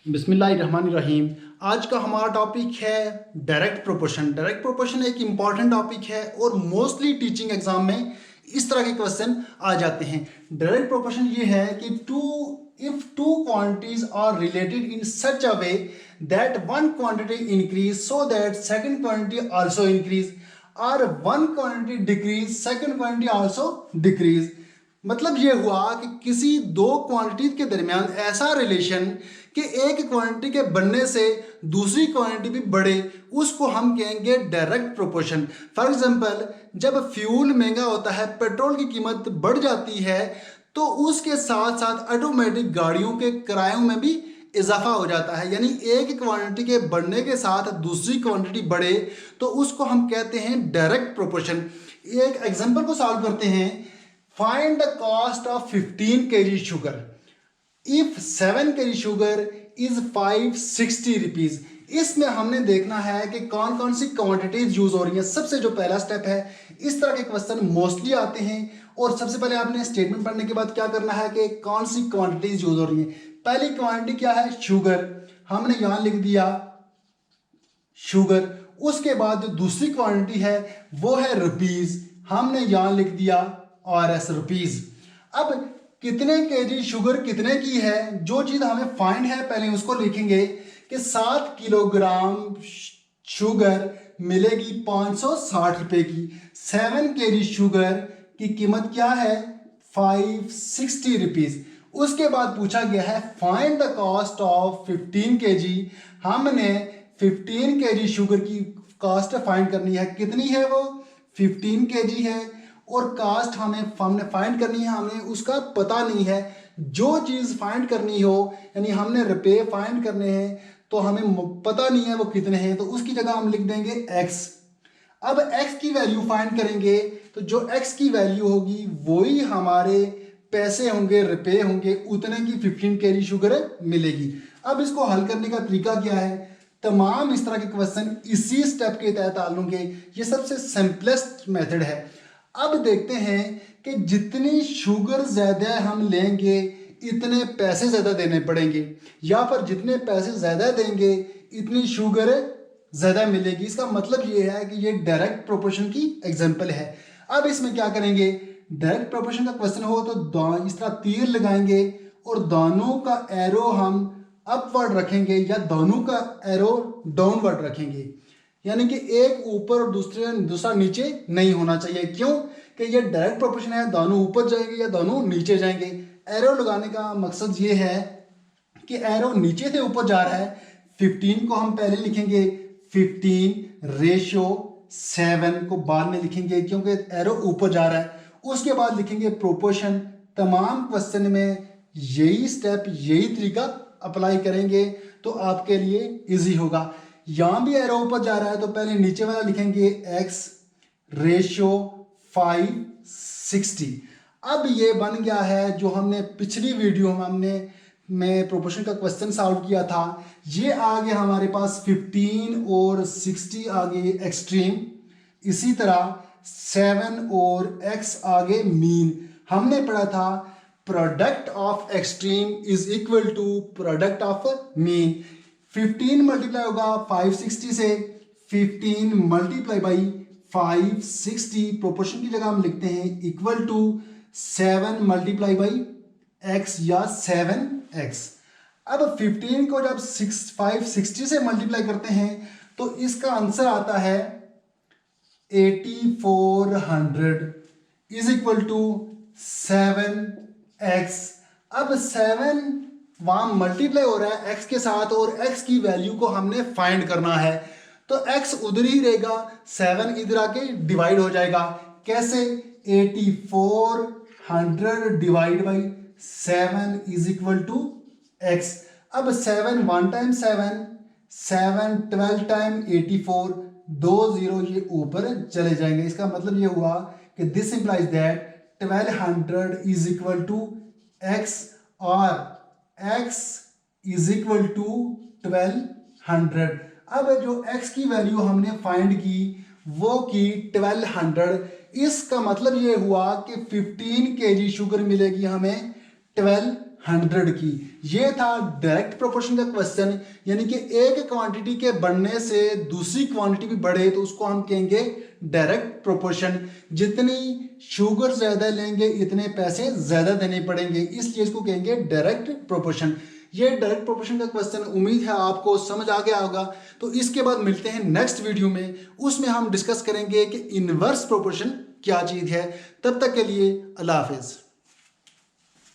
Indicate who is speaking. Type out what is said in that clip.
Speaker 1: बिस्मिल्लाहिर्रहमानिर्रहीम। आज का हमारा टॉपिक है डायरेक्ट प्रोपोर्शन। डायरेक्ट प्रोपोर्शन एक इम्पॉर्टेंट टॉपिक है और मोस्टली टीचिंग एग्जाम में इस तरह के क्वेश्चन आ जाते हैं। डायरेक्ट प्रोपोर्शन ये है कि if two quantities are related in such a way that one quantity increase so that second quantity also increase, और one quantity decrease second quantity also decrease. मतलब ये हुआ कि किसी दो क्वांटिटी के दरमियान ऐसा रिलेशन कि एक क्वांटिटी के बनने से दूसरी क्वांटिटी भी बढ़े, उसको हम कहेंगे डायरेक्ट प्रोपोर्शन। फॉर एग्जांपल, जब फ्यूल महंगा होता है, पेट्रोल की कीमत बढ़ जाती है, तो उसके साथ साथ ऑटोमेटिक गाड़ियों के किरायों में भी इजाफा हो जाता है। यानी एक क्वांटिटी के बढ़ने के साथ दूसरी क्वांटिटी बढ़े तो उसको हम कहते हैं डायरेक्ट प्रोपोर्शन। एक एग्जांपल को सॉल्व करते हैं। Find the cost of 15 kg sugar if 7 kg sugar is 560 rupees. इसमें हमने देखना है कि कौन कौन सी क्वांटिटीज यूज हो रही हैं। सबसे जो पहला स्टेप है, इस तरह के क्वेश्चन मोस्टली आते हैं और सबसे पहले आपने स्टेटमेंट पढ़ने के बाद क्या करना है कि कौन सी क्वांटिटीज यूज हो रही हैं। पहली क्वांटिटी क्या है? शुगर। हमने यहां लिख दिया शुगर। उसके बाद जो दूसरी क्वांटिटी है वो है रुपीज। हमने यहां लिख दिया और एस रुपीज। अब कितने केजी शुगर कितने की है, जो चीज हमें फाइंड है पहले उसको लिखेंगे कि 7 किलोग्राम शुगर मिलेगी 560 रुपए की। 7 केजी शुगर की कीमत क्या है? 560 रुपीज। उसके बाद पूछा गया है find the cost of 15 KG. हमने 15 केजी शुगर की कॉस्ट फाइंड करनी है। कितनी है वो? 15 केजी है और कास्ट हमने फाइंड करनी है, हमें उसका पता नहीं है। जो चीज फाइंड करनी हो, यानी हमने रुपए फाइंड करने हैं तो हमें पता नहीं है वो कितने हैं, तो उसकी जगह हम लिख देंगे x। अब x की वैल्यू फाइंड करेंगे तो जो x की वैल्यू होगी वही हमारे पैसे होंगे, रुपए होंगे, उतने की 15 kg शुगर मिलेगी। अब इसको हल करने का तरीका क्या है? तमाम इस तरह के क्वेश्चन इसी स्टेप के तहत हल होंगे। ये सबसे सिंपलेस्ट मेथड है। अब देखते हैं कि जितनी शुगर ज्यादा हम लेंगे इतने पैसे ज्यादा देने पड़ेंगे, या फिर जितने पैसे ज्यादा देंगे इतनी शुगर ज्यादा मिलेगी। इसका मतलब ये है कि ये डायरेक्ट प्रोपोर्शन की एग्जांपल है। अब इसमें क्या करेंगे? डायरेक्ट प्रोपोर्शन का क्वेश्चन हो तो इस तरह तीर लगाएंगे और दोनों का एरो हम अपवर्ड रखेंगे या दोनों का एरो डाउनवर्ड रखेंगे। यानी कि एक ऊपर और दूसरा नीचे नहीं होना चाहिए। क्यों? कि ये डायरेक्ट प्रोपोर्शन है, दोनों ऊपर जाएंगे या दोनों नीचे जाएंगे। एरो लगाने का मकसद ये है कि एरो नीचे से ऊपर जा रहा है। 15 को हम पहले लिखेंगे 15 रेशो 7 को बाद में लिखेंगे क्योंकि एरो ऊपर जा रहा है। उसके बाद लिखेंगे प्रोपोर्शन। तमाम क्वेश्चन में यही स्टेप, यही तरीका अप्लाई करेंगे तो आपके लिए इजी होगा। यहां भी एरो ऊपर जा रहा है तो पहले नीचे वाला लिखेंगे x रेशो 560। अब ये बन गया है जो हमने पिछली वीडियो में प्रोपोर्शन का क्वेश्चन सॉल्व किया था। ये आ गया हमारे पास 15 और 60 आ गए एक्सट्रीम। इसी तरह 7 और x आ गए मीन। हमने पढ़ा था product of extreme is equal to product of mean. 15 multiply होगा 560 से, 15 मल्टीप्लाई बाई 560 प्रोपोर्शन की जगह हम लिखते हैं equal to 7 multiply by x या 7x। अब 15 को जब 560 से मल्टीप्लाई करते हैं तो इसका आंसर आता है 8400 इज इक्वल टू 7x। अब 7 वहां मल्टीप्लाई हो रहा है x के साथ और x की वैल्यू को हमने फाइंड करना है, तो x उधर ही रहेगा, 7 इधर आके डिवाइड हो जाएगा। कैसे? 8400 divide by 7 is equal to x। अब 7 1 टाइम 7, 7 12 टाइम 84, 2 0 ये ऊपर चले जाएंगे। इसका मतलब ये हुआ कि this implies that 1200 is equal to x और x इज इक्वल टू 1200। अब जो x की वैल्यू हमने फाइंड की वो की 1200। इसका मतलब ये हुआ कि 15 kg शुगर मिलेगी हमें 100 की। ये था डायरेक्ट प्रोपोर्शन का क्वेश्चन, यानी कि एक क्वांटिटी के बढ़ने से दूसरी क्वांटिटी भी बढ़े तो उसको हम कहेंगे डायरेक्ट प्रोपोर्शन। जितनी शुगर ज्यादा लेंगे इतने पैसे ज्यादा देने पड़ेंगे, इस चीज को कहेंगे डायरेक्ट प्रोपोर्शन। ये डायरेक्ट प्रोपोर्शन का क्वेश्चन उम्मीद है आपको समझ आ गया होगा। तो इसके बाद मिलते हैं नेक्स्ट वीडियो में, उसमें हम डिस्कस करेंगे कि इनवर्स प्रोपोर्शन क्या चीज है। तब तक के लिए अल्लाह हाफिज।